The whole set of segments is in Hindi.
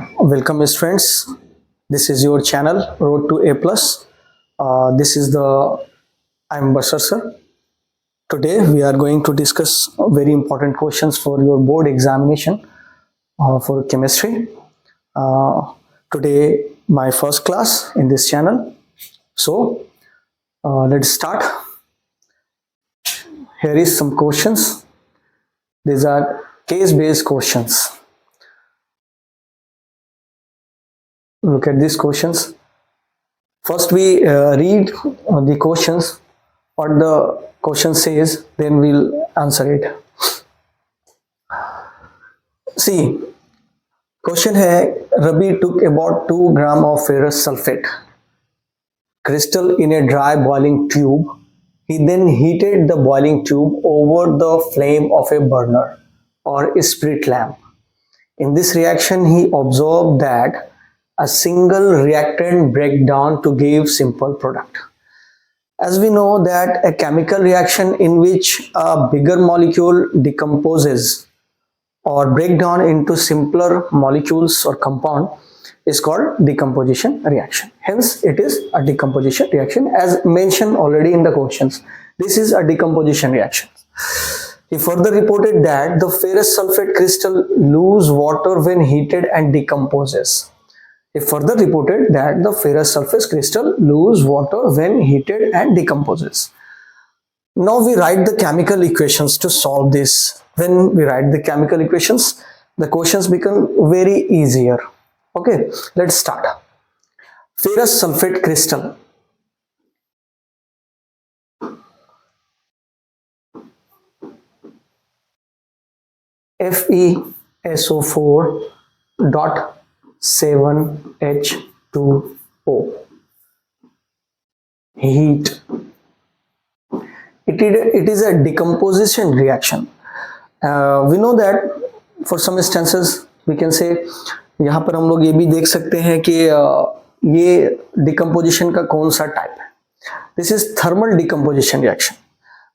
Welcome, mes friends. This is your channel Road to A Plus. This is the I'm Basar sir. Today we are going to discuss very important questions for your board examination for chemistry. Uh, Today my first class in this channel. So let's start. Here is some questions. These are case-based questions. Look at these questions. First we read the questions, what the question says, then we'll answer it. See, question hai, Rabi took about 2 gram of ferrous sulfate crystal in a dry boiling tube. He then heated the boiling tube over the flame of a burner or a spirit lamp. In this reaction, he observed that a single reactant break down to give simple product. As we know that a chemical reaction in which a bigger molecule decomposes or break down into simpler molecules or compound is called decomposition reaction. Hence, it is a decomposition reaction as mentioned already in the questions. This is a decomposition reaction. He further reported that the ferrous sulfate crystal lose water when heated and decomposes. He further reported that the ferrous sulfate crystal lose water when heated and decomposes. Now we write the chemical equations to solve this. When we write the chemical equations, the questions become very easier. Okay, let's start. Ferrous sulfate crystal. FeSO4 dot 7H2O. Heat. It is a decomposition reaction. We know that for some instances we can say, यहाँ पर हम लोग ये भी देख सकते हैं कि ये डिकम्पोजिशन का कौन सा टाइप है. This is thermal decomposition reaction.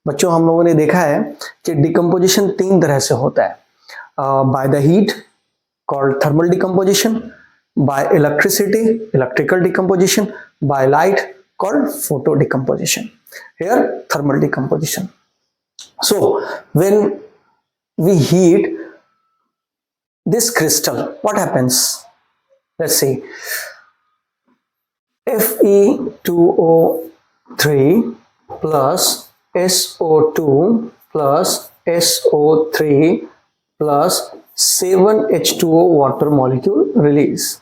बच्चों हम लोगों ने देखा है कि डिकम्पोजिशन 3 तरह से होता है. By the heat called thermal decomposition, by electricity electrical decomposition, by light called photo decomposition. Here thermal decomposition. So when we heat this crystal, what happens? Let's see. Fe2O3 plus SO2 plus SO3 plus 7H2O water molecule release.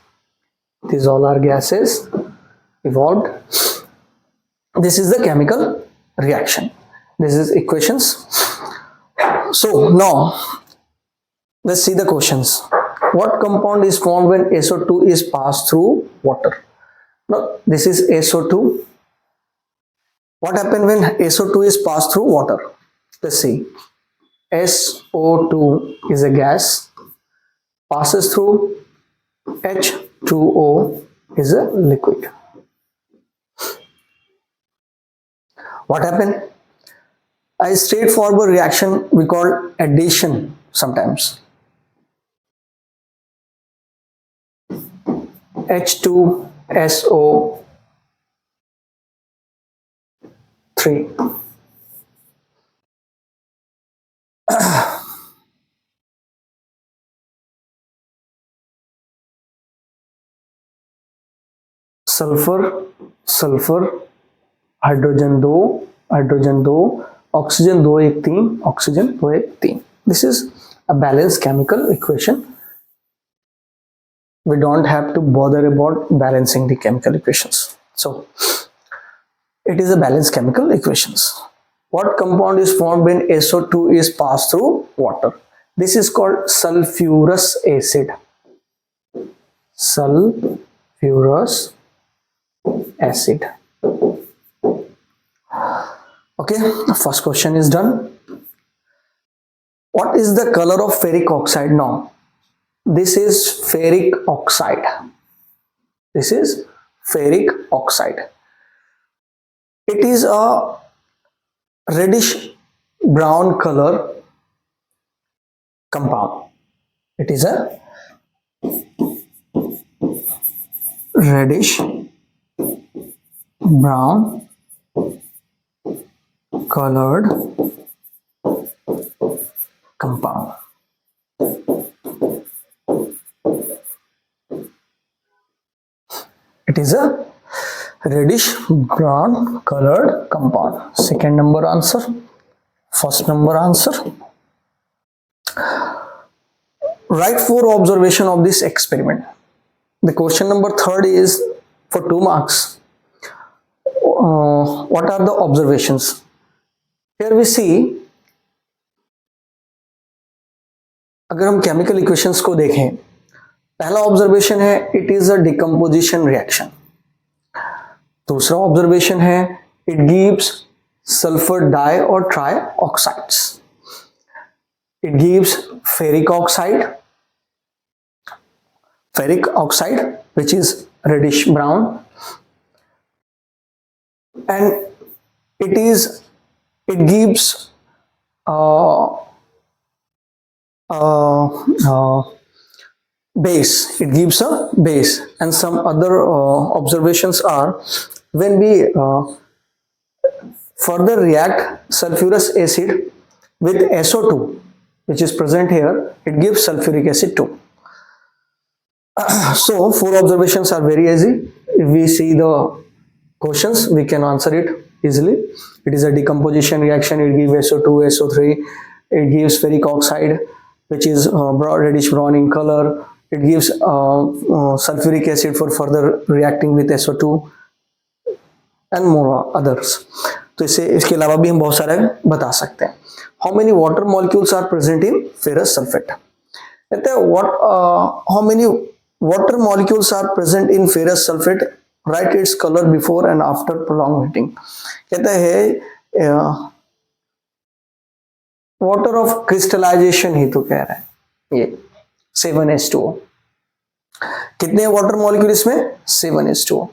These all are gases evolved. This is the chemical reaction. This is equations. So now let's see the questions. What compound is formed when SO2 is passed through water? Now this is SO2. What happens when SO2 is passed through water? Let's see. SO2 is a gas, passes through. H2O is a liquid. What happened? A straightforward reaction we call addition sometimes. H2SO3. Sulphur hydrogen 2 oxygen 2 1 3 oxygen 2 1 3. This is a balanced chemical equation. We don't have to bother about balancing the chemical equations. So it is a balanced chemical equations. What compound is formed when SO2 is passed through water? This is called sulfurous acid. Sulfurous acid. Okay, the first question is done. What is the color of ferric oxide? Now this is ferric oxide. This is ferric oxide. It is a reddish brown color compound. It is a reddish brown colored compound. It is a reddish brown colored compound. Second number answer. First number answer. Write 4 observation of this experiment. The question number 3rd is for 2 marks. What are the observations? Here we see, अगर हम केमिकल इक्वेशंस को देखें, पहला ऑब्जर्वेशन है it is a decomposition reaction. दूसरा ऑब्जर्वेशन है इट गिव्स सल्फर डाई और try oxides. It gives ferric oxide which is reddish brown, and it gives base. It gives a base. And some other observations are, when we further react sulfurous acid with SO2 which is present here, it gives sulfuric acid too. So 4 observations are very easy. If we see the questions, we can answer it easily. It is a decomposition reaction. It gives SO2, SO3. It gives ferric oxide which is reddish brown in color. It gives sulfuric acid for further reacting with SO2 and more others. तो इसके अलावा भी हम बहुत सारे बता सकते हैं. How many water molecules are present in ferrous sulfate? कहते हैं how many water molecules are present in ferrous sulfate? Write its color before and after prolonged heating. कहता है water of crystallization ही तो कह रहा है, ये 7H2O. कितने वाटर मॉलिक्यूल इसमें? 7H2O.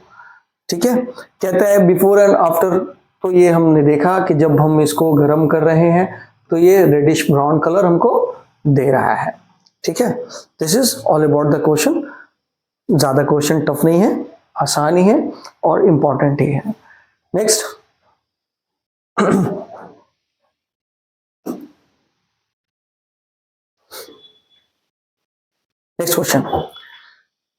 ठीक है. कहता है बिफोर एंड आफ्टर, तो ये हमने देखा कि जब हम इसको गर्म कर रहे हैं तो ये रेडिश ब्राउन कलर हमको दे रहा है. ठीक है. This is all about the question. ज्यादा क्वेश्चन टफ नहीं है, आसान ही है और इंपॉर्टेंट ही है. Next, next question.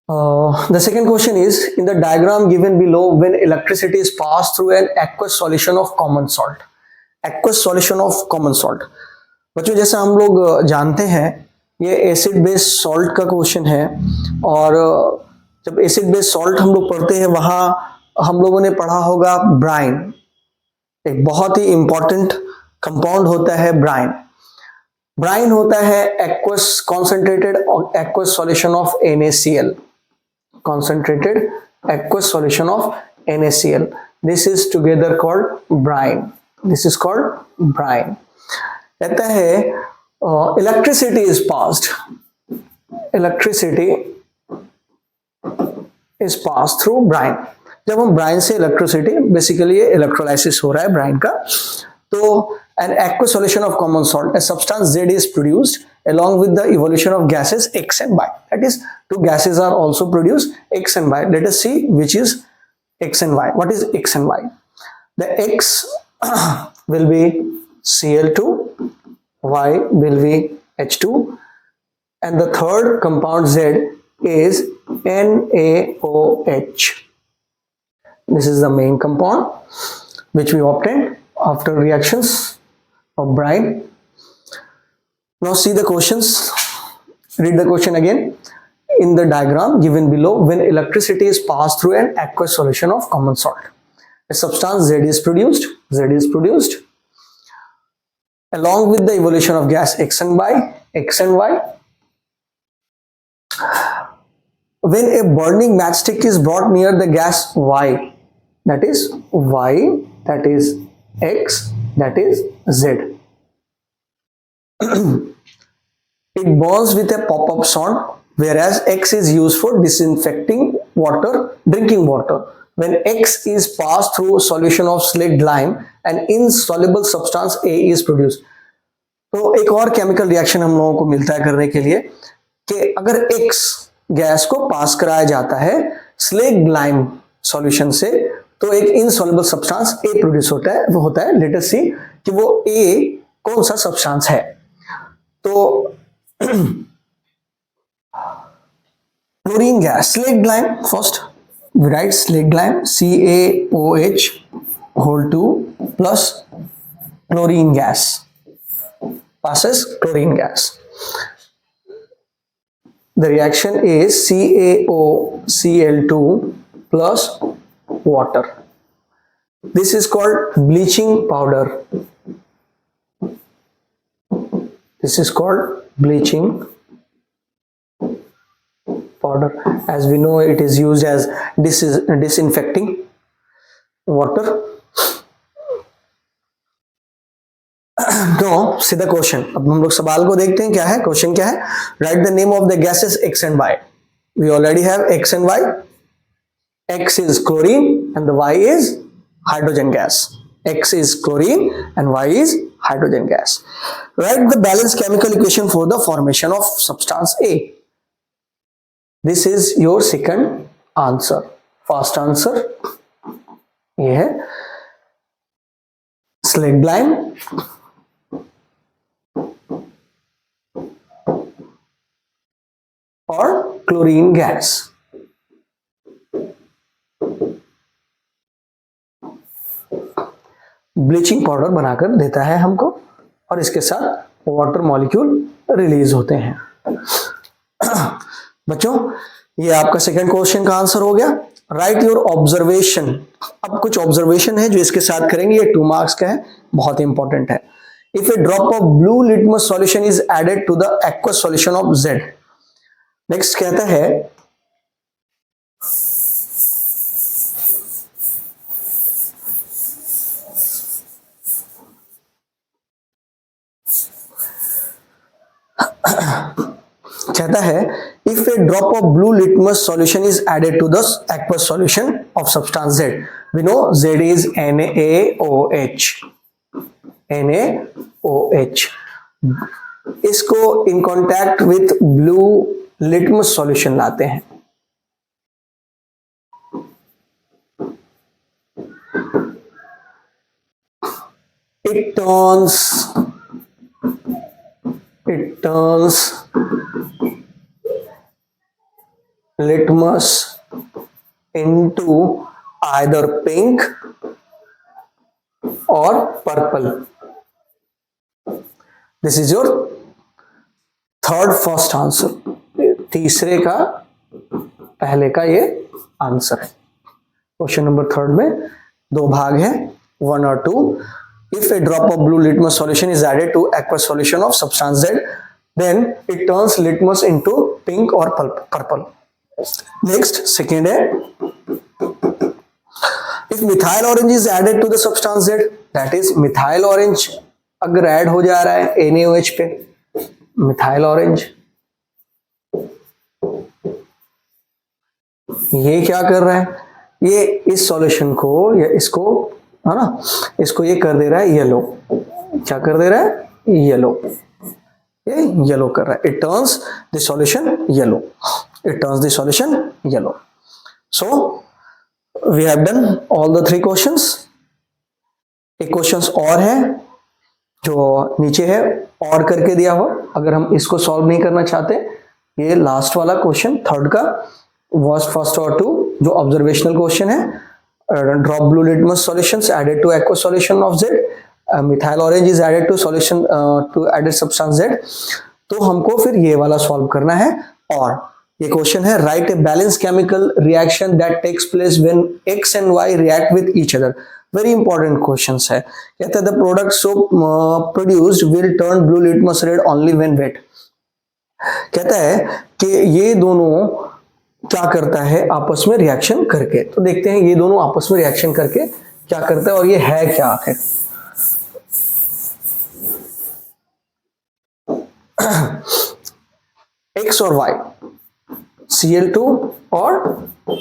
The second question is, in the diagram given below, when electricity is passed through an aqueous solution of common salt. Aqueous solution of common salt. बच्चों जैसा हम लोग जानते हैं ये एसिड बेस्ड सॉल्ट का क्वेश्चन है, और जब एसिड बेस्ड सॉल्ट हम लोग पढ़ते हैं वहां हम लोगों ने पढ़ा होगा ब्राइन. एक बहुत ही इंपॉर्टेंट कंपाउंड होता है ब्राइन. ब्राइन होता है aqueous concentrated aqueous solution of NaCl. Concentrated aqueous solution of NaCl. This is together called brine. This is called brine. कहता है electricity is passed. Electricity is passed through brine. जब हम ब्राइन से इलेक्ट्रिसिटी, बेसिकली ये इलेक्ट्रोलाइसिस हो रहा है ब्राइन का, तो an aqueous solution of common salt, a substance Z is produced along with the evolution of gases X and Y. That is, 2 gases are also produced, X and Y. Let us see which is X and Y. What is X and Y? The X will be Cl2, Y will be H2, and the third compound Z is NaOH. This is the main compound which we obtained after reactions of brine. Now see the questions. Read the question again. In the diagram given below, when electricity is passed through an aqueous solution of common salt, a substance Z is produced. Z is produced along with the evolution of gas X and Y. X and Y. When a burning matchstick is brought near the gas Y, that is Y, that is X, that is Z. It burns with a pop-up sound, whereas X is used for disinfecting water, drinking water. When X is passed through a solution of slaked lime, an insoluble substance A is produced. तो एक और केमिकल रिएक्शन हम लोगों को मिलता है करने के लिए कि अगर X गैस को पास कराया जाता है स्लेग लाइम सॉल्यूशन से, तो एक इनसॉल्युबल सब्सटेंस ए प्रोड्यूस होता है, वो होता है, लेट अस सी कि वो ए कौन सा सब्सटेंस है। तो chlorine gas, slaked lime, first we write slag lime CaOH whole 2 plus chlorine gas passes chlorine gas. The reaction is CaOCl2 plus water. This is called bleaching powder. This is called bleaching powder. As we know, it is used as disinfecting water. तो सीधा क्वेश्चन, अब हम लोग सवाल को देखते हैं क्या है। क्वेश्चन क्या है, right the name of the gases X and Y. We already have X and Y. X is chlorine and the Y is hydrogen gas. X is chlorine and Y is hydrogen gas. Write the balanced chemical equation for the formation of substance A. This is your second answer. First answer ये है slag lime और क्लोरीन गैस। ब्लीचिंग पाउडर बनाकर देता है हमको और इसके साथ वाटर मॉलिक्यूल रिलीज होते हैं। बच्चों, ये आपका सेकंड क्वेश्चन का आंसर हो गया। Right your observation. अब कुछ ऑब्जर्वेशन है जो इसके साथ करेंगे, ये 2 मार्क्स का है, बहुत इंपॉर्टेंट है। If a drop of blue litmus solution is added to the aqueous solution of Z। Next कहता है if a drop of blue litmus solution is added to the aqueous solution of substance Z, we know Z is NaOH। NaOH इसको in contact with blue litmus solution लाते हैं, it turns litmus into either pink or purple. This is your third first answer. तीसरे का पहले का ये आंसर है। क्वेश्चन नंबर 3 में 2 भाग है, 1 और 2। If a drop of blue litmus solution is added to aqueous solution of substance Z, then it turns litmus into pink or purple. Next, second है, if methyl orange is added to the substance Z, that is methyl orange अगर ऐड हो जा रहा है NaOH पे, मिथाइल ऑरेंज, ये क्या कर रहा है, ये इस सॉल्यूशन को या इसको, है ना, इसको ये कर दे रहा है येलो। क्या कर दे रहा है, येलो। ये येलो कर रहा है, it turns the solution yellow, it turns the solution yellow. So we have done all the 3 questions. एक क्वेश्चंस और है जो नीचे है और करके दिया हो, अगर हम इसको सॉल्व नहीं करना चाहते, ये लास्ट वाला क्वेश्चन 3rd का फर्स्ट और 2 जो ऑब्जर्वेशनल क्वेश्चन है, drop blue litmus solutions added to aqueous solution of Z, methyl orange is added to solution to added substance Z, तो हमको फिर ये वाला सॉल्व करना है। और ये क्वेश्चन है, write a balance chemical reaction that takes place when X and Y react with each other. Very important question है। कहता है the product so produced will turn blue litmus red only when wet. कहता है कि ये दोनों क्या करता है आपस में रिएक्शन करके, तो देखते हैं ये दोनों आपस में रिएक्शन करके क्या करता है और ये है क्या आखिर। X और Y, Cl2 और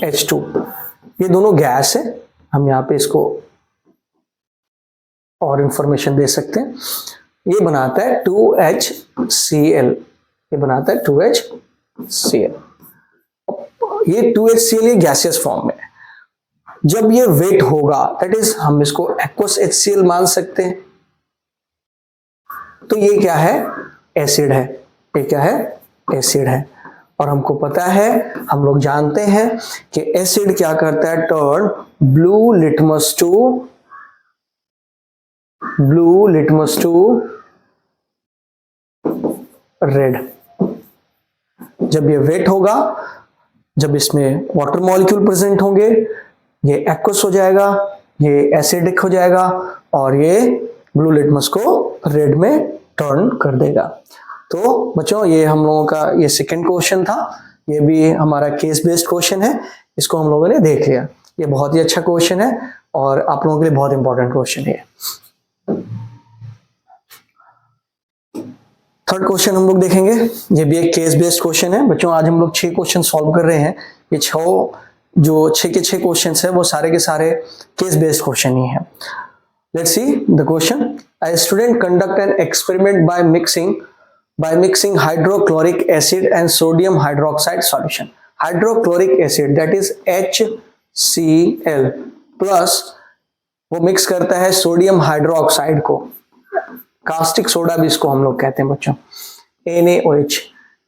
H2, ये दोनों गैस है। हम यहाँ पे इसको और इंफॉर्मेशन दे सकते हैं। ये बनाता है 2HCl, ये बनाता है 2HCl। ये 2HCl ये गैसियस फॉर्म में है। जब ये वेट होगा दैट इज हम इसको एक्वस HCl मान सकते हैं। तो ये क्या है? एसिड है। ये क्या है? एसिड है। और हमको पता है, हम लोग जानते हैं कि एसिड क्या करता है? Turn blue litmus to red. जब ये वेट होगा, जब इसमें वाटर मॉलिक्यूल प्रेजेंट होंगे, ये एक्वस हो जाएगा, ये एसिडिक हो जाएगा और ये ब्लू लिटमस को रेड में टर्न कर देगा। तो बच्चों ये हम लोगों का ये सेकंड क्वेश्चन था। ये भी हमारा केस बेस्ड क्वेश्चन है, इसको हम लोगों ने देख लिया। ये बहुत ही अच्छा क्वेश्चन है और आप लोगों के लिए बहुत इंपॉर्टेंट क्वेश्चन है। थर्ड क्वेश्चन हम लोग देखेंगे, ये भी एक केस बेस्ड क्वेश्चन है। बच्चों आज हम लोग 6 क्वेश्चन सॉल्व कर रहे हैं। ये 6 के 6 क्वेश्चन है वो सारे के सारे केस बेस्ड क्वेश्चन ही है। Let's see the question. A student conduct an experiment by mixing hydrochloric acid and sodium hydroxide solution. Hydrochloric acid that is HCl plus वो मिक्स करता है सोडियम हाइड्रोक्साइड को, कास्टिक सोडा भी इसको हम लोग कहते हैं बच्चों, NaOH।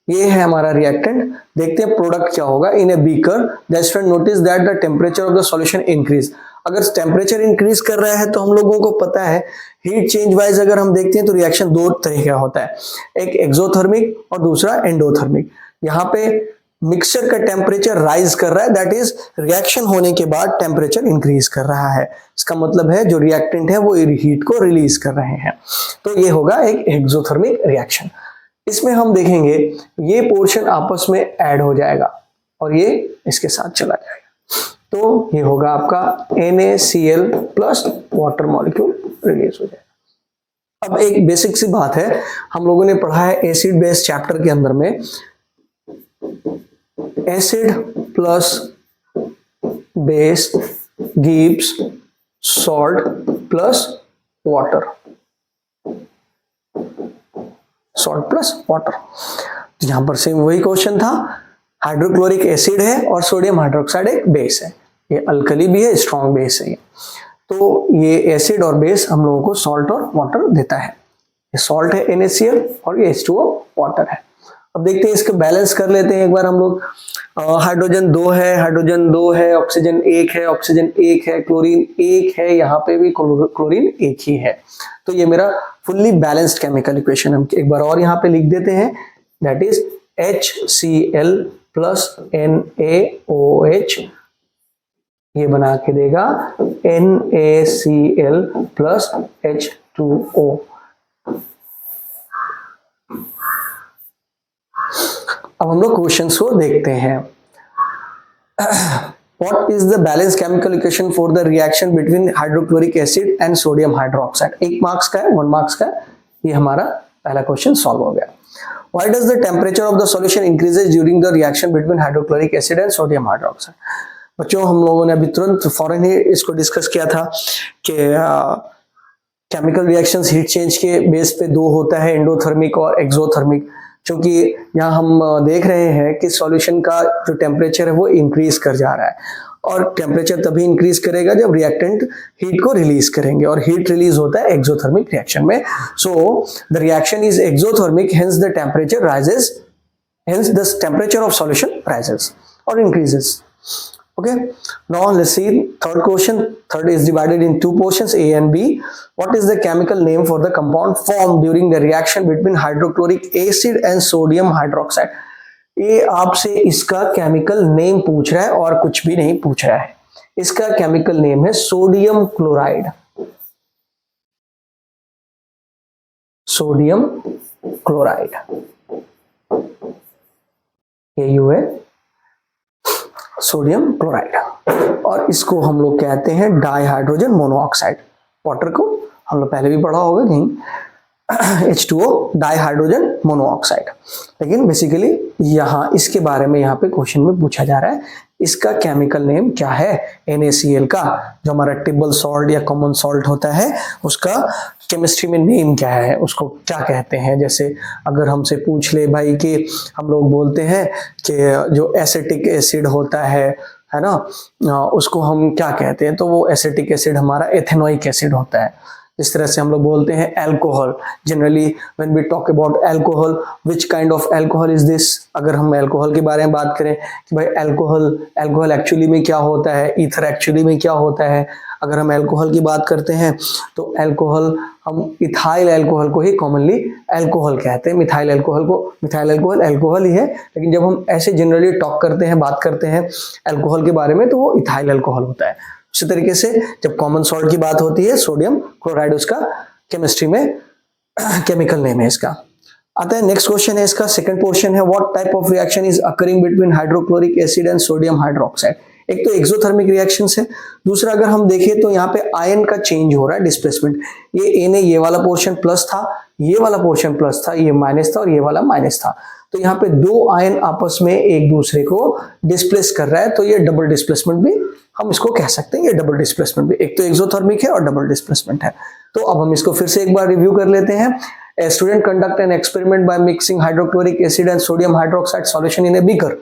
ये है हमारा रिएक्टेंट। देखते हैं प्रोडक्ट क्या होगा। In a beaker the student notice that the temperature of the solution increase. अगर टेम्परेचर इंक्रीज कर रहा है तो हम लोगों को पता है हीट चेंज वाइज अगर हम देखते हैं तो रिएक्शन 2 तरह का होता है, एक एक्सोथर्मिक और दूसरा एंडोथर्मिक। यहाँ पे मिक्सचर का टेम्परेचर राइज कर रहा है, दैट इज रिएक्शन होने के बाद टेम्परेचर इंक्रीज कर रहा है। इसका मतलब है जो रिएक्टेंट है वो हीट को रिलीज कर रहे हैं। तो ये होगा एक एक्सोथर्मिक रिएक्शन। इसमें हम देखेंगे ये पोर्शन आपस में ऐड हो जाएगा और ये इसके साथ चला जाएगा। तो ये होगा आपका NaCl plus water molecule release हो जाएगा। अब एक बेसिक सी बात है, हम लोगों ने पढ़ा है एसिड बेस चैप्टर के अंदर में, acid plus base gives salt plus water, salt plus water. तो यहां पर सेम वही क्वेश्चन था, हाइड्रोक्लोरिक एसिड है और सोडियम हाइड्रोक्साइड एक बेस है, ये अल्कली भी है, स्ट्रॉन्ग बेस है। तो ये एसिड और बेस हम लोगों को सॉल्ट और वाटर देता है। ये सॉल्ट है NaCl और ये H2O वाटर है। अब देखते हैं इसको बैलेंस कर लेते हैं एक बार हम लोग। हाइड्रोजन 2 है, ऑक्सीजन 1 है, ऑक्सीजन 1 है, क्लोरीन 1 है, यहाँ पे भी क्लोरीन 1 ही है। तो ये मेरा फुल्ली बैलेंस्ड केमिकल इक्वेशन हम एक बार और यहाँ पे लिख देते हैं, that is HCl plus NaOH, ये बना के देगा NaCl प्लस H2O। अब हम लोग क्वेश्चंस को देखते हैं। What is the balanced chemical equation for the reaction between hydrochloric acid and sodium hydroxide? 1 marks का है, 1 मार्क्स का है। ये हमारा पहला क्वेश्चन सॉल्व हो गया। Why does the temperature of the solution increases during the reaction between hydrochloric acid and sodium hydroxide? बच्चों हम लोगों ने अभी तुरंत फौरन ही इसको डिस्कस किया था कि केमिकल रिएक्शंस हीट चेंज के बेस पे 2 होता है, एंडोथर्मिक और एक्सोथर्मिक। क्योंकि यहाँ हम देख रहे हैं कि सॉल्यूशन का जो टेम्परेचर है वो इंक्रीज कर जा रहा है, और टेम्परेचर तभी इंक्रीज करेगा जब रिएक्टेंट हीट को रिलीज करेंगे, और हीट रिलीज होता है एक्सोथर्मिक रिएक्शन में। So the reaction is exothermic, hence the temperature rises, hence the temperature of solution rises और increases. Okay, now let's see third question. Third is divided in 2 portions, A and B. What is the chemical name for the compound formed during the reaction between hydrochloric acid and sodium hydroxide? ये आपसे इसका केमिकल नेम पूछ रहा है और कुछ भी नहीं पूछ रहा है। इसका केमिकल नेम है sodium chloride, sodium chloride, you है सोडियम क्लोराइड, और इसको हम लोग कहते हैं डाई हाइड्रोजन मोनोऑक्साइड। वाटर को हम लोग पहले भी पढ़ा होगा कहीं, H2O डाई हाइड्रोजन मोनोऑक्साइड। लेकिन बेसिकली यहाँ इसके बारे में यहाँ पे क्वेश्चन में पूछा जा रहा है, इसका केमिकल नेम क्या है? NaCl का, जो हमारा टेबल सॉल्ट या कॉमन सॉल्ट होता है, उसका केमिस्ट्री में नेम क्या है, उसको क्या कहते हैं? जैसे अगर हमसे पूछ ले भाई कि हम लोग बोलते हैं कि जो एसिटिक एसिड होता है ना, उसको हम क्या कहते हैं? तो वो एसिटिक एसिड हमारा एथेनोइक एसिड होता है। इस तरह से हम लोग बोलते हैं alcohol. Generally when we talk about alcohol, which kind of alcohol is this? अगर हम अल्कोहल के बारे में बात करें कि भाई अल्कोहल एक्चुअली में क्या होता है, ईथर एक्चुअली में क्या होता है, अगर हम अल्कोहल की बात करते हैं तो अल्कोहल, हम इथाइल अल्कोहल को ही कॉमनली अल्कोहल कहते हैं। मिथाइल अल्कोहल अल्कोहल ही है, लेकिन जब हम ऐसे जनरली टॉक करते हैं, बात करते हैं अल्कोहल के बारे में, तो वो इथाइल अल्कोहल होता है। उसी तरीके से जब कॉमन सॉल्ट की बात होती है, सोडियम क्लोराइड उसका केमिस्ट्री में केमिकल नेम है इसका। आता है नेक्स्ट क्वेश्चन है इसका, सेकंड पोर्शन है, what type of reaction is occurring between hydrochloric acid and sodium hydroxide? एक तो एक्सोथर्मिक रिएक्शंस है, दूसरा अगर हम देखें तो यहाँ पे आयन का चेंज हो रहा है, डिस्प्लेसमेंट। ये वाला पोर्शन प्लस था, ये वाला पोर्शन प्लस था, ये माइनस था और ये वाला माइनस था। तो यहाँ पे दो आयन आपस में एक दूसरे को डिस्प्लेस कर रहा है, तो ये डबल डिस्प्लेसमेंट भी हम इसको कह सकते हैं। ये डबल डिस्प्लेसमेंट भी, एक तो एक्सोथर्मिक है और डबल डिस्प्लेसमेंट है। तो अब हम इसको फिर से एक बार रिव्यू कर लेते हैं। A student conduct an experiment by mixing hydrochloric acid and sodium hydroxide solution in a beaker.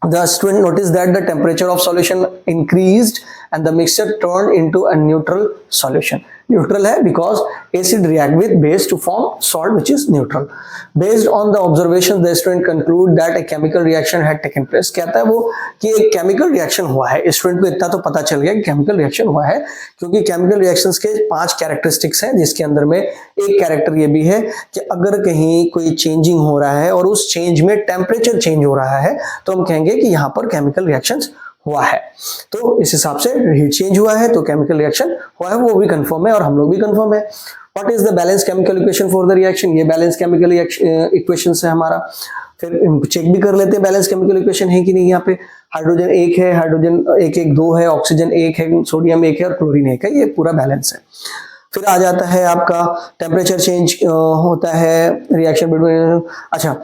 The student noticed that the temperature of solution increased and the mixture turned into a neutral solution. Neutral है because acid react with base to form salt which is neutral. Based on the observations, the student conclude that a chemical reaction had taken place. कहता है वो कि एक chemical reaction हुआ है। स्टूडेंट को इतना तो पता चल गया कि chemical reaction हुआ है, क्योंकि chemical reactions के 5 characteristics हैं, जिसके अंदर में एक कैरेक्टर ये भी है कि अगर कहीं कोई चेंजिंग हो रहा है और उस चेंज में टेम्परेचर चेंज हो रहा है, तो हम कहेंगे कि यहाँ पर केमिकल रिएक्शंस हुआ है। तो इस हिसाब से हीट चेंज हुआ है तो केमिकल रिएक्शन हुआ है, वो भी कंफर्म है और हम लोग भी कंफर्म है। What is the balance chemical equation for the reaction? ये बैलेंस केमिकल इक्वेशन है हमारा। फिर चेक भी कर लेते हैं बैलेंस केमिकल इक्वेशन है कि नहीं। यहाँ पे हाइड्रोजन एक है, हाइड्रोजन एक दो है, ऑक्सीजन एक है, सोडियम एक है और क्लोरीन एक है, ये पूरा बैलेंस है। फिर आ जाता है आपका टेम्परेचर चेंज होता है रिएक्शन बिटवीन। अच्छा,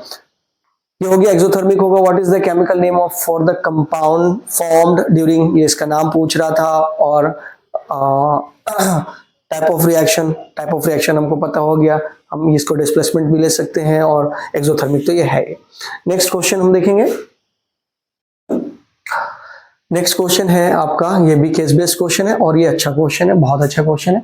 ये हो गया एक्सोथर्मिक होगा। What is the chemical name of for the compound formed during, ये इसका नाम पूछ रहा था। और टाइप ऑफ रिएक्शन हमको पता हो गया, हम इसको डिस्प्लेसमेंट भी ले सकते हैं और एक्सोथर्मिक तो ये है। नेक्स्ट क्वेश्चन हम देखेंगे। नेक्स्ट क्वेश्चन है आपका, ये भी केस बेस्ड क्वेश्चन है और ये अच्छा क्वेश्चन है, बहुत अच्छा क्वेश्चन है।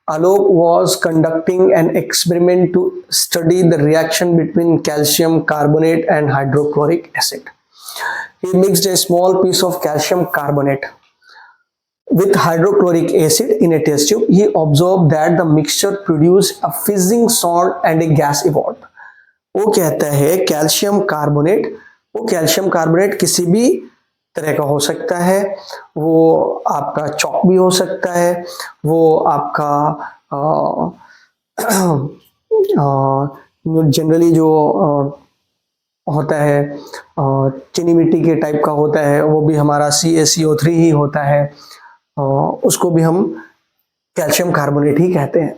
Alok was conducting an experiment to study the reaction between calcium carbonate and hydrochloric acid. He mixed a small piece of calcium carbonate with hydrochloric acid in a test tube. He observed that the mixture produced a fizzing salt and a gas evolved. वो कहता है कैल्शियम कार्बोनेट किसी भी तरह का हो सकता है, वो आपका चौक भी हो सकता है, वो आपका जनरली जो होता है चीनी मिट्टी के टाइप का होता है, वो भी हमारा CaCO3 ही होता है, उसको भी हम कैल्शियम कार्बोनेट ही कहते हैं।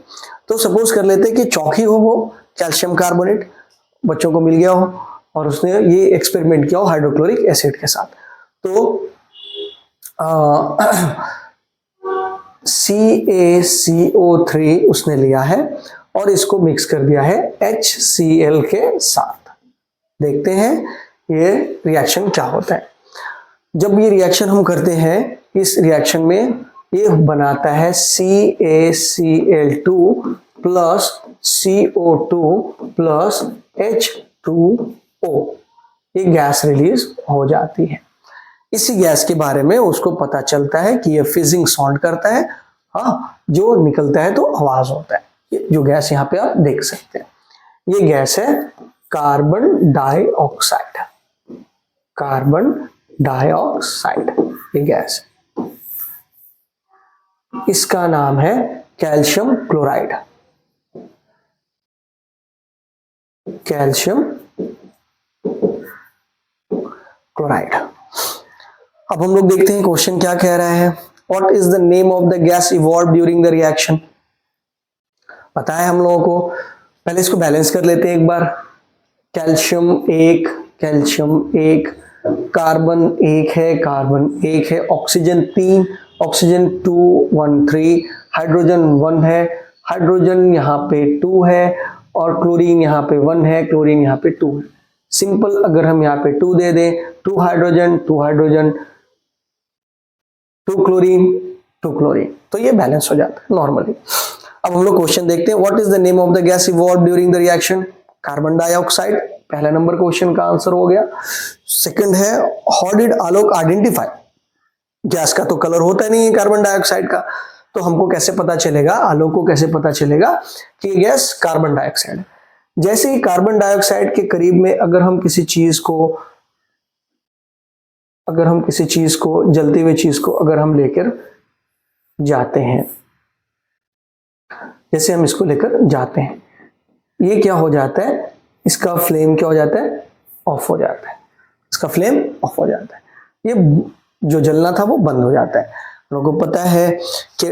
तो सपोज कर लेते हैं कि चौक ही हो वो कैल्शियम कार्बोनेट, बच्चों को मिल गया हो और उसने ये एक्सपेरिमेंट किया हो हाइड्रोक्लोरिक एसिड के साथ। तो CaCO3 उसने लिया है और इसको मिक्स कर दिया है HCl के साथ। देखते हैं ये रिएक्शन क्या होता है। जब ये रिएक्शन हम करते हैं, इस रिएक्शन में ये बनाता है CaCl2 plus CO2 plus H2O। ये गैस रिलीज हो जाती है। इसी गैस के बारे में उसको पता चलता है कि ये फिजिंग साउंड करता है, हाँ, जो निकलता है तो आवाज होता है। ये जो गैस यहाँ पे आप देख सकते हैं, ये गैस है कार्बन डाइऑक्साइड। ये गैस है, इसका नाम है कैल्शियम क्लोराइड। अब हम लोग देखते हैं क्वेश्चन क्या कह रहा है। What is the name of the gas evolve during the reaction? पता है हम लोगों को। पहले इसको बैलेंस कर लेते हैं एक बार। कैल्शियम एक कार्बन एक है, कार्बन एक है, ऑक्सीजन 3, ऑक्सीजन 2 1 3, हाइड्रोजन 1 है, हाइड्रोजन यहाँ पे 2 है, और क्लोरीन यहाँ पे 1 है, क्लोरीन यहाँ पे 2 है। सिंपल अगर हम यहाँ पे 2 दे दें, 2 हाइड्रोजन 2 हाइड्रोजन 2 क्लोरीन 2 क्लोरीन, तो ये बैलेंस हो जाता है नॉर्मली। अब हम लोग क्वेश्चन देखते हैं, what is the name of the gas evolve during the reaction? Carbon dioxide, पहला नंबर क्वेश्चन का आंसर हो गया। सेकंड है, how did Alok identify? Gas का तो कलर होता नहीं है कार्बन डाइऑक्साइड का, तो हमको कैसे पता चलेगा, आलोक को कैसे पता चलेगा कि ये गैस कार्बन डाइऑक्साइड है? जैसे ही कार्बन डाइऑक्साइड के करीब में अगर हम किसी चीज को जलती हुई चीज को अगर हम लेकर जाते हैं, जैसे हम इसको लेकर जाते हैं, ये क्या हो जाता है, इसका फ्लेम क्या हो जाता है, ऑफ हो जाता है, इसका फ्लेम ऑफ हो जाता है, ये जो जलना था वो बंद हो जाता है। लोगों को पता है कि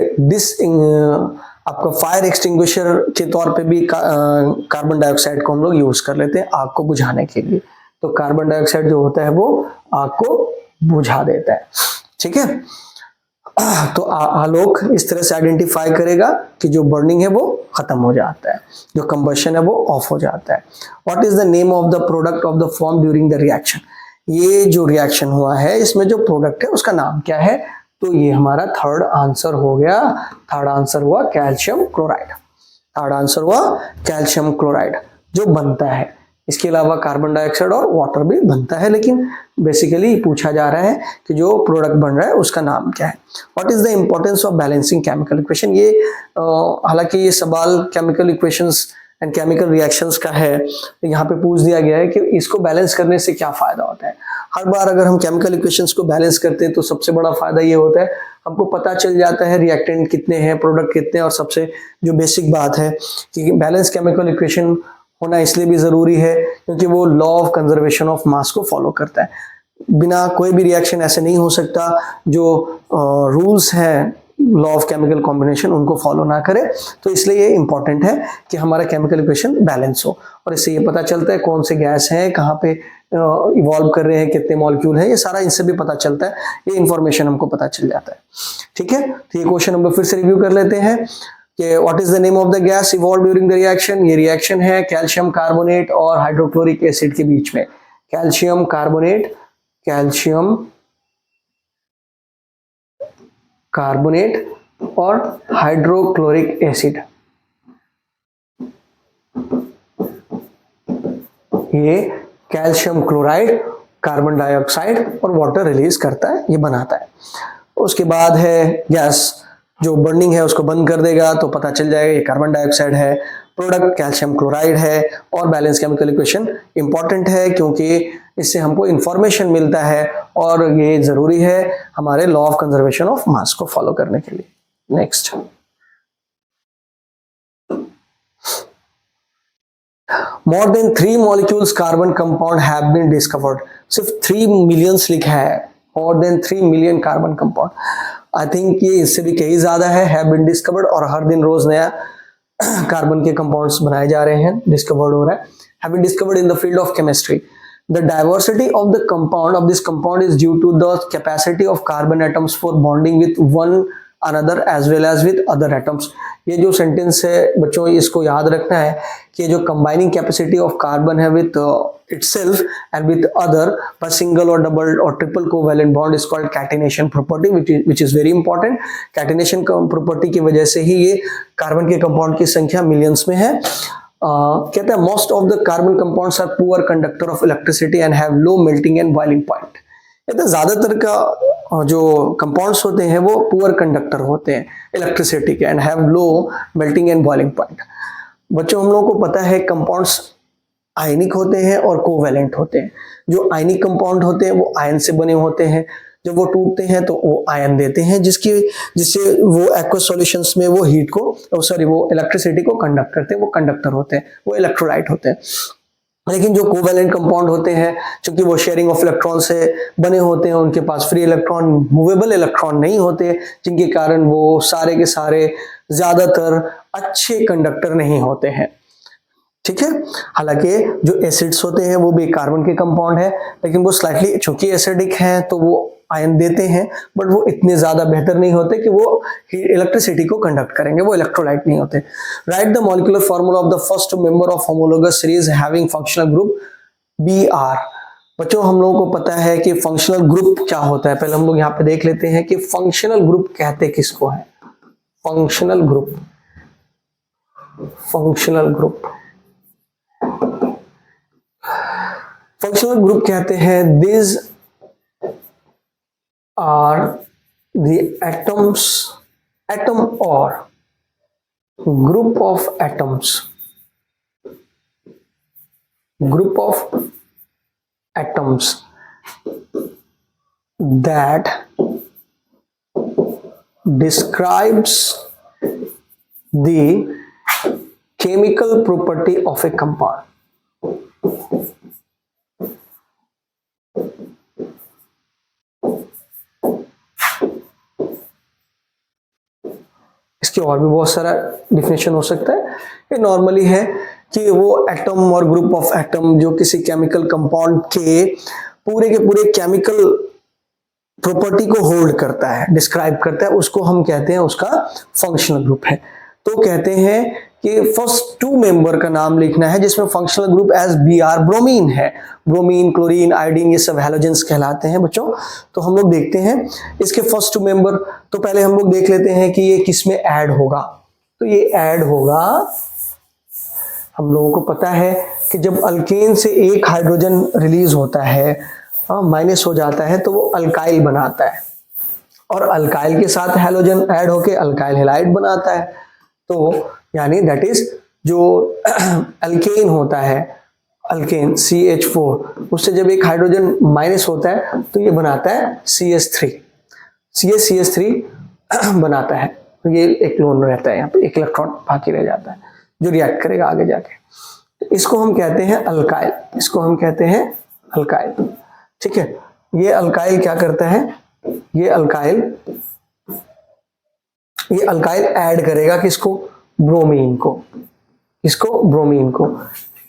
आपका फायर एक्सटिंग्विशर के तौर पे भी कार्बन डाइऑक्साइड को हम लोग यूज कर लेते हैं आग को बुझाने के लिए। तो कार्बन डाइऑक्साइड जो होता है वो आग को बुझा देता है, ठीक है। तो आलोक इस तरह से आइडेंटिफाई करेगा कि जो बर्निंग है वो खत्म हो जाता है, जो कंबशन है वो ऑफ हो जाता है। What is the name of the product of the form during the reaction? ये जो रिएक्शन हुआ है इसमें जो प्रोडक्ट है उसका नाम क्या है? तो ये हमारा थर्ड आंसर हो गया। थर्ड आंसर हुआ कैल्शियम क्लोराइड। थर्ड आंसर हुआ कैल्शियम क्लोराइड जो बनता है। इसके अलावा कार्बन डाइऑक्साइड और वाटर भी बनता है, लेकिन बेसिकली पूछा जा रहा है कि जो प्रोडक्ट बन रहा है उसका नाम क्या है। What is the importance of balancing chemical equation? ये हालांकि ये सवाल chemical equations and chemical reactions का है, यहाँ पे पूछ दिया गया है कि इसको बैलेंस करने से क्या फायदा होता है। हर बार अगर हम केमिकल इक्वेशंस को बैलेंस करते हैं तो सबसे बड़ा फायदा ये होता है, हमको पता चल जाता है रिएक्टेंट कितने हैं, प्रोडक्ट कितने हैं, और सबसे जो बेसिक बात है कि बैलेंस केमिकल इक्वेशन होना इसलिए भी जरूरी है क्योंकि वो law of conservation of mass को फॉलो करता है। बिना कोई भी रिएक्शन ऐसे नहीं हो सकता जो रूल्स हैं लॉ ऑफ केमिकल कॉम्बिनेशन उनको फॉलो ना करे। तो इसलिए ये इंपॉर्टेंट है कि हमारा केमिकल इक्वेशन बैलेंस हो, और इससे ये पता चलता है कौन से गैस हैं, कहाँ पे इवॉल्व कर रहे हैं, कितने मॉलिक्यूल हैं, ये सारा इनसे भी पता चलता है, ये इंफॉर्मेशन हमको पता चल जाता है। ठीक है, तो ये क्वेश्चन नंबर फिर से रिव्यू कर लेते हैं कि what is the name of the gas evolve during the reaction? ये रिएक्शन है कैल्शियम कार्बोनेट और हाइड्रोक्लोरिक एसिड के बीच में। कैल्शियम कार्बोनेट, कैल्शियम कार्बोनेट और हाइड्रोक्लोरिक एसिड, ये कैल्शियम क्लोराइड, कार्बन डाइऑक्साइड और वाटर रिलीज करता है, ये बनाता है। उसके बाद है गैस जो बर्निंग है उसको बंद कर देगा तो पता चल जाएगा ये कार्बन डाइऑक्साइड है, प्रोडक्ट कैल्शियम क्लोराइड है, और बैलेंस केमिकल इक्वेशन इंपॉर्टेंट है क्योंकि इससे हमको इंफॉर्मेशन मिलता है और ये जरूरी है हमारे law of conservation of mass को फॉलो करने के लिए। Next, more than 3 molecules carbon compound have been discovered. सिर्फ 3 मिलियंस लिखा है, more than 3 million carbon compound. I think ये इससे भी कहीं ज्यादा है, हैव बीन डिस्कवर्ड, और हर दिन रोज नया कार्बन के कंपाउंड्स बनाए जा रहे हैं, डिस्कवर्ड हो रहा है। Have been discovered in the field of chemistry. The diversity of the compound of this compound is due to the capacity of carbon atoms for bonding with one another as well as with other atoms। ये जो सेंटेंस है बच्चों इसको याद रखना है कि जो कंबाइनिंग कैपेसिटी ऑफ कार्बन है with itself and with other by single or double or triple covalent bond is called catenation property, which is very important। catenation property की वजह से ही ये कार्बन के कंपाउंड की संख्या मिलियंस में है। कहता है most of the carbon compounds are poor conductor of electricity and have low melting and boiling point. कहते हैं ज्यादातर का जो कंपाउंड्स होते हैं वो पुअर कंडक्टर होते हैं इलेक्ट्रिसिटी के, and have low melting and boiling point. बच्चों हम लोगों को पता है कंपाउंड्स आयनिक होते हैं और कोवैलेंट होते हैं। जो आयनिक कंपाउंड होते हैं वो आयन से बने होते हैं, जब वो टूटते हैं तो वो आयन देते हैं जिससे वो एक्वस सॉल्यूशंस में वो हीट को वो इलेक्ट्रिसिटी को कंडक्ट करते हैं, वो कंडक्टर होते हैं, वो इलेक्ट्रोलाइट होते हैं। लेकिन जो कोवैलेंट कंपाउंड होते हैं क्योंकि वो शेयरिंग ऑफ इलेक्ट्रॉन से बने होते हैं, उनके पास फ्री इलेक्ट्रॉन, मूवेबल इलेक्ट्रॉन नहीं होते, जिनके कारण वो सारे के सारे ज्यादातर अच्छे कंडक्टर नहीं होते हैं। ठीक है। हालांकि जो एसिड्स होते हैं वो भी कार्बन के कंपाउंड है, लेकिन वो स्लाइटली चूंकि एसिडिक हैं तो वो आयन देते हैं, बट वो इतने ज्यादा बेहतर नहीं होते कि वो इलेक्ट्रिसिटी को कंडक्ट करेंगे, वो इलेक्ट्रोलाइट नहीं होते। Right the molecular formula of the first member of homologous series having functional group Br। बच्चों हम लोगों को पता है कि फंक्शनल ग्रुप क्या होता है, पहले हम लोग यहाँ पे देख लेते हैं कि फंक्शनल ग्रुप कहते किसको है। Functional group, functional group, functional group कहते हैं this are the atoms, atom और group of atoms, group of atoms that describes the chemical property of a compound। इसके और भी बहुत सारा डिफिनेशन हो सकता है। ये नॉर्मली है कि वो एटम और ग्रुप ऑफ एटम जो किसी केमिकल कंपाउंड के पूरे केमिकल प्रॉपर्टी को होल्ड करता है, डिस्क्राइब करता है, उसको हम कहते हैं उसका फंक्शनल ग्रुप है। तो कहते हैं कि फर्स्ट टू मेंबर का नाम लिखना है जिसमें functional group as Br bromine है। ब्रोमीन, क्लोरीन, आयोडीन ये सब हैलोजेंस कहलाते हैं बच्चों। तो हम लोग देखते हैं इसके फर्स्ट टू मेंबर। तो पहले हम लोग देख लेते हैं कि ये किस में ऐड होगा। तो ये ऐड होगा, हम लोगों को पता है कि जब अल्केन से एक हाइड्रोजन रिलीज होता है, माइनस हो जाता है, तो वो अल्काइल बनाता है, और अल्काइल के साथ हैलोजन ऐड होके अल्काइल हैलाइड बनाता है। तो यानी दैट इज जो अल्केन होता है, अल्केन CH4, उससे जब एक हाइड्रोजन माइनस होता है तो ये बनाता है CH3, CH3 बनाता है। तो ये एक लोन रहता है, यहाँ पे एक इलेक्ट्रॉन बाकी रह जाता है जो रिएक्ट करेगा आगे जाके। तो इसको हम कहते हैं अल्काइल, इसको हम कहते हैं अल्काइल। ठीक है, ये अल्काइल क्या करता है, ये अल्काइल ऐड करेगा किसको, ब्रोमीन को, इसको ब्रोमीन को।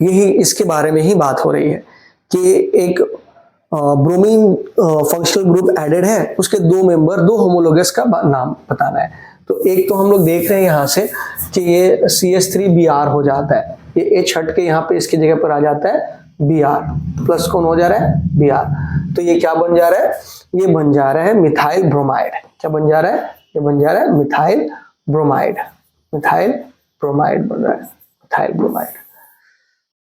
यही इसके बारे में ही बात हो रही है कि एक ब्रोमीन फंक्शनल ग्रुप एडेड है, उसके दो मेंबर, दो होमोलोगस का नाम बताना है। तो एक तो हम लोग देख रहे हैं यहाँ से कि ये CH3Br हो जाता है, ये H हट के यहाँ पे इसकी जगह पर आ जाता है Br, प्लस कौन हो जा रहा है, Br। तो ये क्या बन जा रहा है, ये बन जा रहा है मिथाइल ब्रोमाइड। क्या बन जा रहा है, ये बन जा रहा है मिथाइल ब्रोमाइड, मिथाइल ब्रोमाइड बन रहा है, मिथाइल ब्रोमाइड।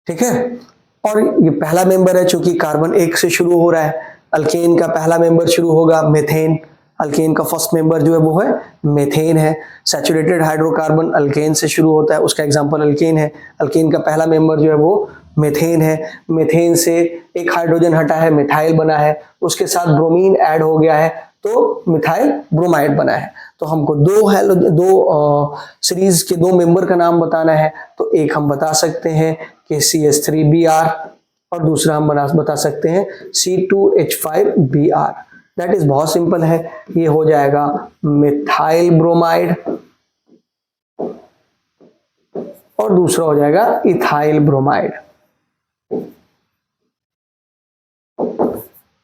ठीक है, और ये पहला मेंबर है, चूंकि कार्बन एक से शुरू हो रहा है, अल्केन का पहला मेंबर शुरू होगा मेथेन, अल्केन का फर्स्ट मेंबर जो है वो है मेथेन है। सैचुरेटेड हाइड्रोकार्बन अल्केन से शुरू होता है, उसका एग्जांपल अल्केन है। अल्केन का पहला मेंबर जो है वो मेथेन है, मेथेन से एक हाइड्रोजन हटा है, मिथाइल बना है, उसके साथ ब्रोमीन ऐड हो गया है तो मिथाइल ब्रोमाइड बना है। तो हमको दो सीरीज के दो मेंबर का नाम बताना है। तो एक हम बता सकते हैं कि CH3Br, और दूसरा हम बता सकते हैं C2H5Br। दैट इज बहुत सिंपल है, ये हो जाएगा मिथाइल ब्रोमाइड, और दूसरा हो जाएगा ethyl bromide,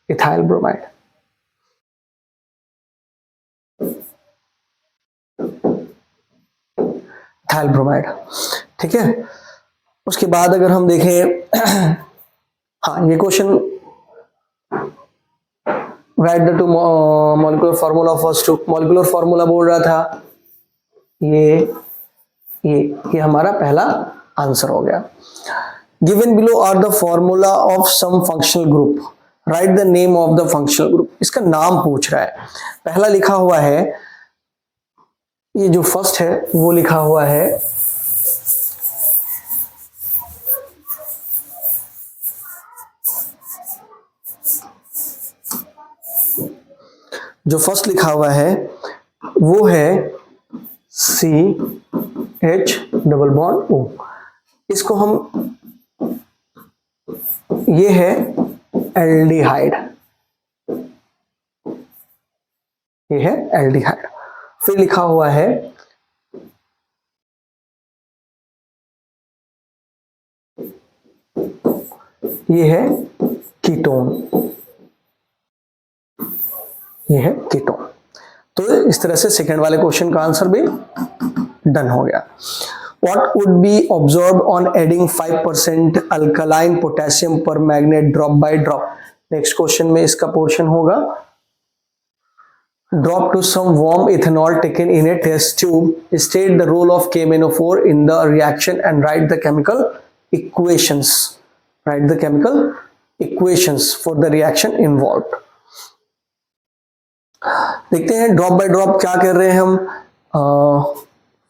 ethyl bromide. Ethyl bromide, ठीक है। उसके बाद अगर हम देखें हाँ, ये question write the two molecular formula first two, molecular formula बोल रहा था, ये हमारा पहला आंसर हो गया। Given below are the formula of some functional group, write the name of the functional group. इसका नाम पूछ रहा है। पहला लिखा हुआ है, ये जो फर्स्ट है वो लिखा हुआ है जो फर्स्ट लिखा हुआ है वो है CH डबल बॉन्ड O। इसको हम, ये है एल्डिहाइड, ये है एल्डिहाइड। फिर लिखा हुआ है ये है कीटोन, ये है कीटोन। तो इस तरह से सेकंड वाले क्वेश्चन का आंसर भी डन हो गया। What would be observed on adding 5% alkaline potassium permanganate drop by drop? Next question में इसका पोर्शन होगा drop to some warm ethanol taken in a test tube, state the role of KMnO4 in the reaction and write the chemical equations. Write the chemical equations for the reaction involved. देखते हैं ड्रॉप बाय ड्रॉप क्या कर रहे हैं हम।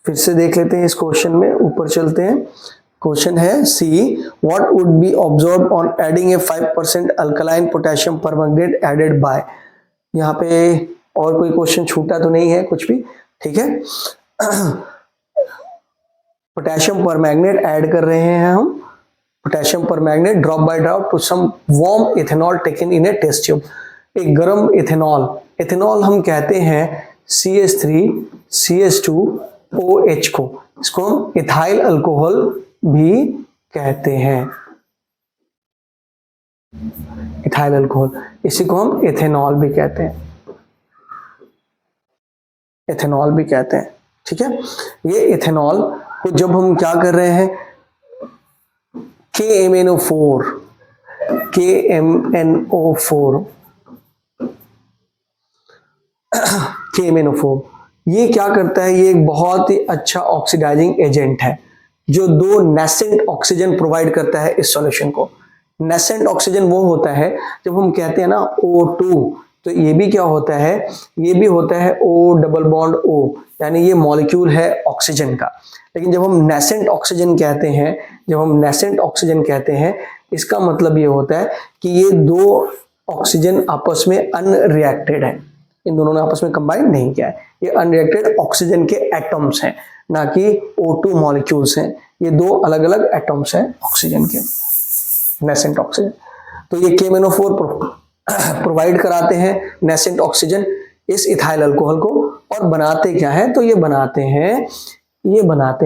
फिर से देख लेते हैं इस क्वेश्चन में, ऊपर चलते हैं। क्वेश्चन है C, what would be observe on adding a 5% alkaline potassium permanganate added by. यहाँ पे और कोई क्वेश्चन छूटा तो नहीं है कुछ भी, ठीक है। पोटेशियम परमैंगनेट ऐड कर रहे हैं हम, potassium permanganate drop by drop to some warm ethanol taken in a test tube. एक गर्म इथेनॉल, इथेनॉल हम कहते हैं CH3 CH2 OH को, इसको हम इथाइल अल्कोहल भी कहते हैं, इथाइल अल्कोहल, इसी को हम इथेनॉल भी कहते हैं, इथेनॉल भी कहते हैं, ठीक है। ये इथेनॉल को जब हम क्या कर रहे हैं, KMnO4 KMnO4 ये क्या करता है, ये एक बहुत ही अच्छा ऑक्सीडाइजिंग एजेंट है जो दो नेसेंट ऑक्सीजन प्रोवाइड करता है इस सॉल्यूशन को। नेसेंट ऑक्सीजन वो होता है जब हम कहते हैं ना O2, तो ये भी क्या होता है, ये भी होता है O डबल बॉन्ड O, यानी ये मॉलिक्यूल है ऑक्सीजन का। लेकिन जब हम नेसेंट ऑक्सीजन कहते हैं, जब हम नेसेंट ऑक्सीजन कहते हैं, इसका मतलब ये होता है कि ये दो ऑक्सीजन आपस में अनरिएक्टेड है, इन दोनों ने आपस में कंबाइन नहीं किया है, ये अनरिएक्टेड ऑक्सीजन के एटम्स हैं, ना कि O2 मॉलिक्यूल्स हैं, ये दो अलग अलग एटम्स हैं ऑक्सीजन के, नेसेंट ऑक्सीजन। तो ये KMnO4 प्रोवाइड कराते हैं नेसेंट ऑक्सीजन इस इथाइल अल्कोहल को, और बनाते क्या है, तो ये बनाते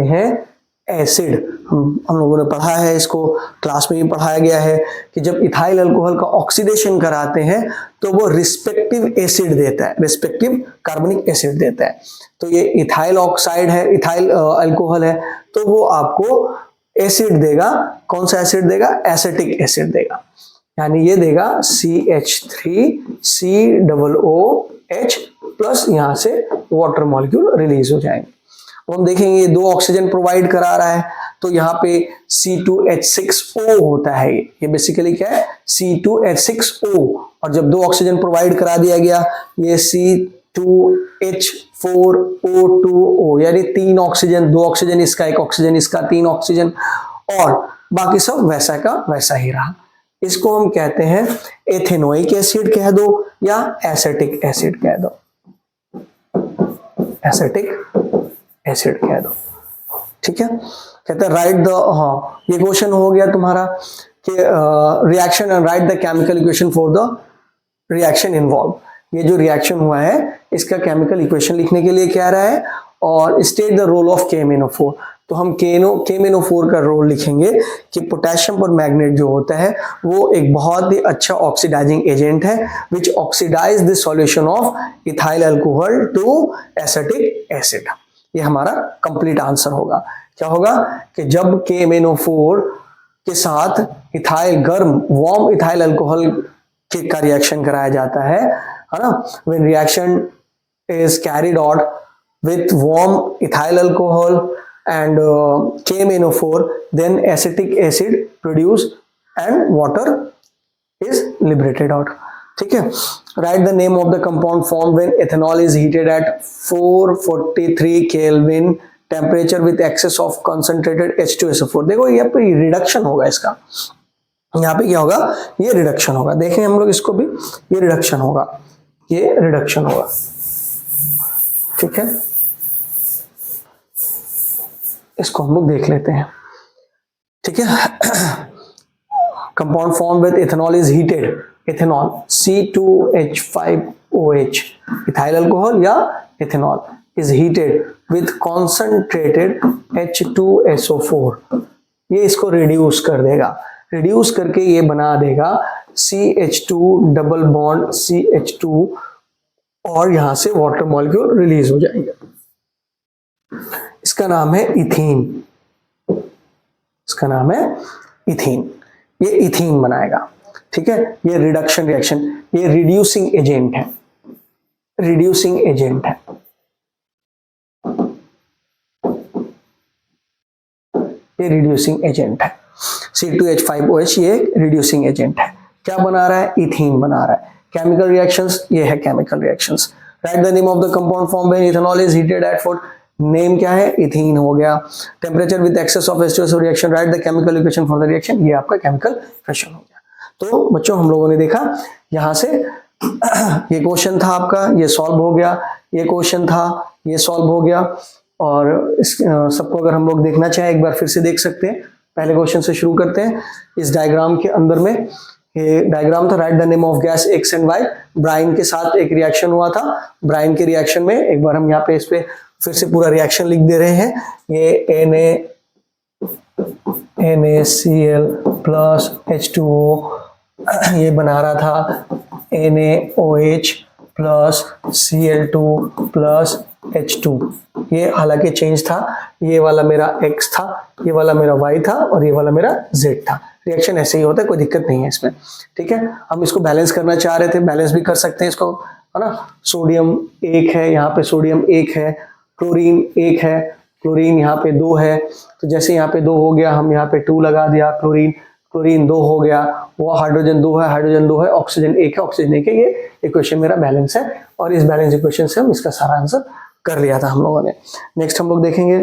हैं एसिड। हम लोगों ने पढ़ा है, इसको क्लास में भी पढ़ाया गया है कि जब इथाइल अल्कोहल का ऑक्सीडेशन कराते हैं तो वो रिस्पेक्टिव एसिड देता है, रिस्पेक्टिव कार्बनिक एसिड देता है। तो ये इथाइल ऑक्साइड है, इथाइल अल्कोहल है, तो वो आपको एसिड देगा। कौन सा एसिड देगा, एसिटिक एसिड देगा, यानी ये देगा CH3COOH प्लस यहाँ से वाटर मॉलिक्यूल रिलीज हो जाएंगे। हम देखेंगे ये दो ऑक्सीजन प्रोवाइड करा रहा है, तो यहाँ पे C2H6O होता है, ये बेसिकली क्या है, C2H6O, और जब दो ऑक्सीजन प्रोवाइड करा दिया गया, ये C2H4O2O, यानी तीन ऑक्सीजन, दो ऑक्सीजन इसका, एक ऑक्सीजन इसका, तीन ऑक्सीजन, और बाकी सब वैसा का वैसा ही रहा। इसको हम कहते हैं एथेनोइक एसिड कह दो या एसिटिक एसिड कह दो, एसिटिक एसिड कह दो, ठीक है। कहते हैं राइट द, हाँ ये क्वेश्चन हो गया तुम्हारा कि reaction and right the chemical equation for the reaction involve. ये जो रिएक्शन हुआ है इसका केमिकल इक्वेशन लिखने के लिए कह रहा है, और state the role of KMnO4। तो हम KMnO4 का रोल लिखेंगे कि पोटेशियम परमैंगनेट जो होता है वो एक बहुत ही अच्छा ऑक्सीडाइजिंग एजेंट है, which oxidise the solution of ethyl alcohol to acetic acid. ये हमारा कंप्लीट आंसर होगा। क्या होगा कि जब KMnO4 के साथ इथाइल गर्म वार्म इथाइल अल्कोहल का रिएक्शन कराया जाता है ना, when reaction is carried out with warm ethyl alcohol and KMnO4, then acetic acid produced and water is liberated out, ठीक है। write the name of the compound formed when ethanol is heated at 443 Kelvin temperature with excess of concentrated H2SO4। देखो यहाँ पे रिडक्शन होगा इसका, यहाँ पे क्या होगा, ये रिडक्शन होगा। देखें हम लोग इसको भी, ये रिडक्शन होगा, ये रिडक्शन होगा, ठीक है। इसको हम लोग देख लेते हैं, ठीक है। Compound form with ethanol is heated, ethanol C2H5OH, ethyl alcohol या ethanol is heated with concentrated H2SO4, ये इसको रिड्यूस कर देगा। रिड्यूस करके ये बना देगा CH2 डबल बॉन्ड CH2 और यहां से वाटर मॉलिक्यूल रिलीज हो जाएंगे। इसका नाम है इथीन, इसका नाम है इथीन। ये इथीन बनाएगा, ठीक है। ये रिडक्शन रिएक्शन, ये रिड्यूसिंग एजेंट है, रिड्यूसिंग एजेंट है। ये रिड्यूसिंग एजेंट है। C2H5OH ये रिड्यूसिंग एजेंट है। क्या बना रहा है? इथीन बना रहा है। केमिकल रिएक्शंस, ये है chemical reactions. Write the name of the compound form when ethanol is heated at 4, name क्या है? इथीन हो गया। Temperature with excess of H2SO reaction, write the chemical equation for the reaction, ये आपका केमिकल इक्वेशन हो गया। तो बच्चों हम लोगों ने देखा यहां से ये क्वेश्चन था आपका, ये सॉल्व हो गया, ये क्वेश्चन था, ये सॉल्व हो गया। और इस सबको अगर हम लोग देखना चाहें एक बार फिर से देख सकते हैं। पहले क्वेश्चन से शुरू करते हैं। इस डायग्राम के अंदर में ये डायग्राम था, write the name of gas X and Y। Brine के साथ एक रिएक्शन हुआ था, ब्राइन के रिएक्शन में एक बार हम यहाँ पे इस पे फिर से पूरा रिएक्शन लिख दे रहे हैं। ये NaCl प्लस H2O ये बना रहा था NaOH plus Cl2 plus H2। ये हालांकि चेंज था, ये वाला मेरा X था, ये वाला मेरा Y था और ये वाला मेरा Z था। रिएक्शन ऐसे ही होता है, कोई दिक्कत नहीं है इसमें, ठीक है। हम इसको बैलेंस करना चाह रहे थे, बैलेंस भी कर सकते हैं इसको, है ना। सोडियम 1 है, यहाँ पे सोडियम 1 है, क्लोरीन 1 है, क्लोरीन यहाँ पे 2 है। तो जैसे यहाँ पे 2 हो गया, हम यहाँ पे 2 लगा दिया, क्लोरीन 2 हो गया। वो हाइड्रोजन 2 है, हाइड्रोजन 2 है, ऑक्सीजन 1 है, ऑक्सीजन 1 है। ये इक्वेशन मेरा बैलेंस है और इस बैलेंस इक्वेशन से हम इसका सारा आंसर कर लिया था हम लोगों ने। नेक्स्ट हम लोग देखेंगे,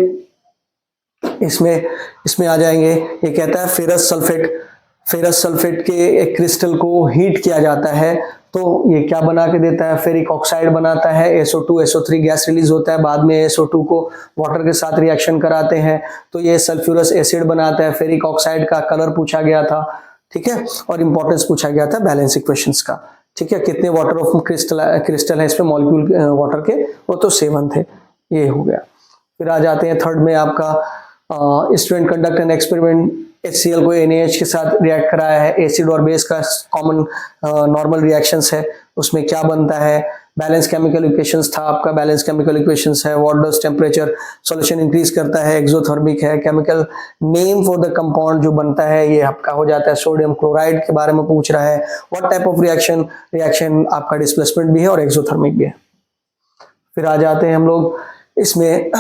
इसमें आ जाएंगे। ये कहता है फेरस सल्फेट, फेरस सल्फेट के एक क्रिस्टल को हीट किया जाता है तो ये क्या बना के देता है? फेरिक ऑक्साइड बनाता है, SO2 SO3 गैस रिलीज होता है, बाद में SO2 को वाटर के साथ रिएक्शन कराते हैं तो ये सल्फ्यूरस एसिड बनाता है। फेरिक ऑक्साइड का कलर पूछा गया था, ठीक है, और इंपॉर्टेंस पूछा गया था बैलेंस इक्वेशंस का, ठीक है। कितने वाटर ऑफ क्रिस्टल है इसमें मॉलिक्यूल वाटर के, वो तो 7 थे, ये हो गया। फिर आ जाते हैं थर्ड में आपका student conduct an experiment, HCl को NaH के साथ रिएक्ट कराया है, एसिड और बेस का कॉमन नॉर्मल रिएक्शंस है, उसमें क्या बनता है? बैलेंस केमिकल इक्वेशंस था आपका, बैलेंस केमिकल इक्वेशंस है। What does temperature solution increase करता है? एक्सोथर्मिक है। Chemical name for the compound जो बनता है ये आपका हो जाता है सोडियम क्लोराइड के बारे में पूछ रहा है। What type of reaction? Reaction आपका डिस्प्लेसमेंट भी है और एक्सोथर्मिक भी है। फिर आ जाते हैं हम लोग इसमें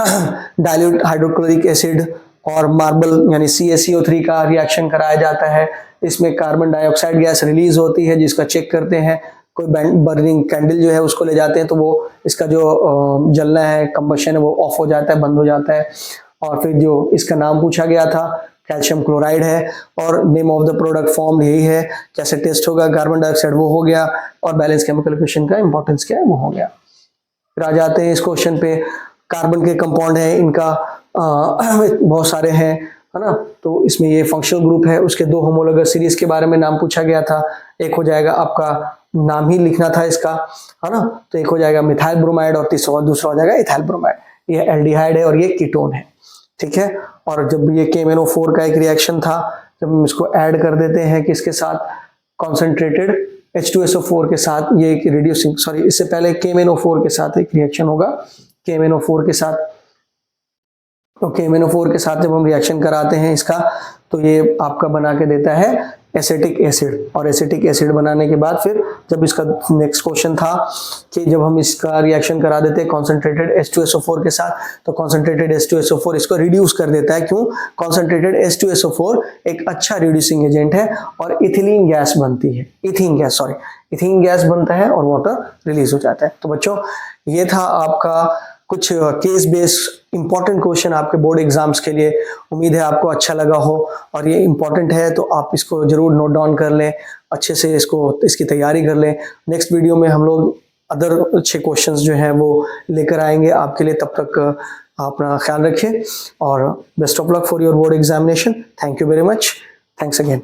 डाइल्यूट हाइड्रोक्लोरिक एसिड और मार्बल यानी CaCO3 का रिएक्शन कराया जाता है। इसमें कार्बन डाइऑक्साइड गैस रिलीज होती है जिसका चेक करते हैं। कोई बर्निंग कैंडल जो है उसको ले जाते हैं तो वो इसका जो जलना है, कंबशन है, वो ऑफ हो जाता है, बंद हो जाता है। और फिर जो इसका नाम पूछा गया था कैल्शियम क्लोराइड है और name of the product form यही है। कैसे टेस्ट होगा? कार्बन डाइऑक्साइड, वो हो गया। और बैलेंस केमिकल इक्वेशन का इंपॉर्टेंस क्या है, वो हो गया। फिर आ जाते हैं इस क्वेश्चन पे, कार्बन के कंपाउंड है, इनका बहुत सारे हैं, है ना। तो इसमें ये फंक्शनल ग्रुप है, उसके 2 होमोलोगस सीरीज के बारे में नाम पूछा गया था। एक हो जाएगा आपका, नाम ही लिखना था इसका, है ना, तो एक हो जाएगा मिथाइल ब्रोमाइड और दूसरा हो जाएगा इथाइल ब्रोमाइड। ये एल्डिहाइड है और ये कीटोन है, ठीक है। और जब ये KMnO4 का एक रिएक्शन था, जब हम इसको ऐड कर देते हैं किसके साथ? कॉन्सेंट्रेटेड H2SO4 के साथ, ये एक रिड्यूसिंग, सॉरी इससे पहले KMnO4 के साथ एक रिएक्शन होगा, KMnO4 के साथ। तो KMnO4 के साथ जब हम रिएक्शन कराते हैं इसका तो ये आपका बना के देता है एसिटिक एसिड। और एसिटिक एसिड बनाने के बाद फिर जब इसका नेक्स्ट क्वेश्चन था कि जब हम इसका रिएक्शन करा देते हैं कॉन्सेंट्रेटेड H2SO4 के साथ तो कॉन्सेंट्रेटेड H2SO4 इसको रिड्यूस कर देता है। क्यों? कॉन्सेंट्रेटेड H2SO4 एक अच्छा रिड्यूसिंग एजेंट है और इथिलीन गैस बनती है, इथीन गैस बनता है और वाटर रिलीज हो जाता है। तो बच्चों ये था आपका कुछ केस बेस्ड इंपॉर्टेंट क्वेश्चन आपके बोर्ड एग्जाम्स के लिए। उम्मीद है आपको अच्छा लगा हो और ये इंपॉर्टेंट है तो आप इसको जरूर नोट डाउन कर लें, अच्छे से इसकी तैयारी कर लें। नेक्स्ट वीडियो में हम लोग अदर अच्छे क्वेश्चंस जो हैं वो लेकर आएंगे आपके लिए। तब तक अपना ख्याल रखिए और best of luck for your board examination. Thank you very much, thanks again.